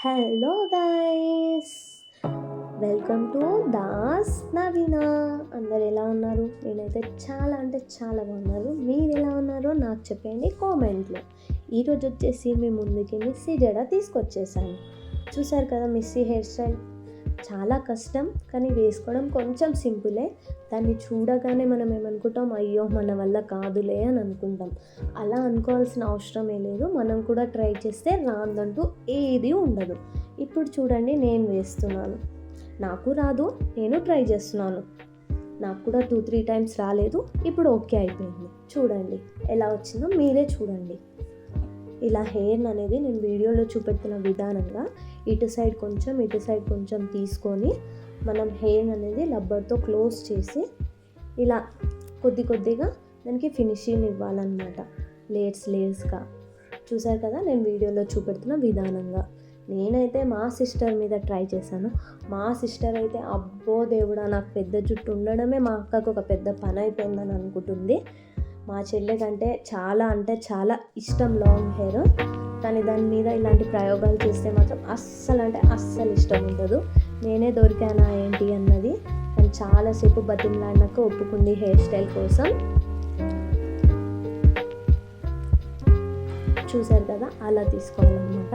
Hello guys, welcome to Das Naveena. అందరు ఎలా ఉన్నారు? నేనైతే చాలా అంటే చాలా బాగున్నారు. మీరు ఎలా ఉన్నారో నాకు చెప్పండి కామెంట్లో. ఈరోజు వచ్చేసి మీ ముందుకి మిస్సీ జడ తీసుకొచ్చేసాను. చూసారు కదా మిస్సీ హెయిర్ స్టైల్. చాలా కష్టం, కానీ వేసుకోవడం కొంచెం సింపులే. దాన్ని చూడగానే మనం ఏమనుకుంటాం, అయ్యో మన వల్ల కాదులే అని అనుకుంటాం. అలా అనుకోవాల్సిన అవసరమే లేదు. మనం కూడా ట్రై చేస్తే రాందంటూ ఏది ఉండదు. ఇప్పుడు చూడండి, నేను వేస్తున్నాను. నాకు రాదు, నేను ట్రై చేస్తున్నాను. నాకు కూడా 2-3 టైమ్స్ రాలేదు, ఇప్పుడు ఓకే అయిపోయింది. చూడండి ఎలా వచ్చిందో మీరే చూడండి. ఇలా హెయిర్ అనేది నేను వీడియోలో చూపెడుతున్న విధానంగా ఇటు సైడ్ కొంచెం తీసుకొని మనం హెయిర్ అనేది రబ్బర్తో క్లోజ్ చేసి ఇలా కొద్దిగా దానికి ఫినిషింగ్ ఇవ్వాలన్నమాట. లేయర్స్గా చూసారు కదా, నేను వీడియోలో చూపెడుతున్న విధానంగా. నేనైతే మా సిస్టర్ మీద ట్రై చేశాను. మా సిస్టర్ అయితే అబ్బో దేవుడా, నాకు పెద్ద జుట్టు ఉండడమే మా అక్కకు ఒక పెద్ద పని అయిపోయిందని అనుకుంటుంది. మా చెల్లె కంటే చాలా అంటే చాలా ఇష్టం లాంగ్ హెయిర్, కానీ దాని మీద ఇలాంటి ప్రయోగాలు చేస్తే మాత్రం అస్సలు ఇష్టం ఉండదు. నేనే దొరికానా ఏంటి అన్నది. కానీ చాలాసేపు బతిమలాడినాక ఒప్పుకుంది హెయిర్ స్టైల్ కోసం. చూసారు కదా, అలా తీసుకోవాలన్నమాట.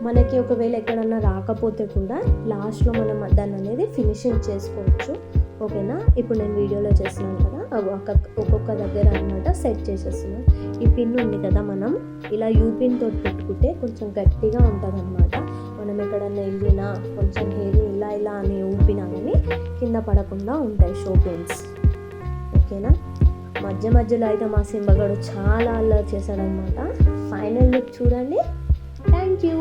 మనకి ఒకవేళ ఎక్కడన్నా రాకపోతే కూడా లాస్ట్లో మనం దాన్ని అనేది ఫినిషింగ్ చేసుకోవచ్చు. ఓకేనా? ఇప్పుడు నేను వీడియోలో చేస్తున్నాను కదా, ఒక్కొక్క దగ్గర అనమాట సెట్ చేసేస్తున్నాను. ఈ పిన్ ఉంది కదా, మనం ఇలా పిన్ తోటి పెట్టుకుంటే కొంచెం గట్టిగా ఉంటుంది అనమాట. మనం ఎక్కడన్నా వెళ్ళినా కొంచెం హెయిర్ ఇలా అని ఊపినా కానీ కింద పడకుండా ఉంటాయి షో పిన్స్. ఓకేనా? మధ్యలో అయితే మా సింబగడు చాలా అల్లరి చేశాడనమాట. ఫైనల్ లుక్ చూడండి. Thank you.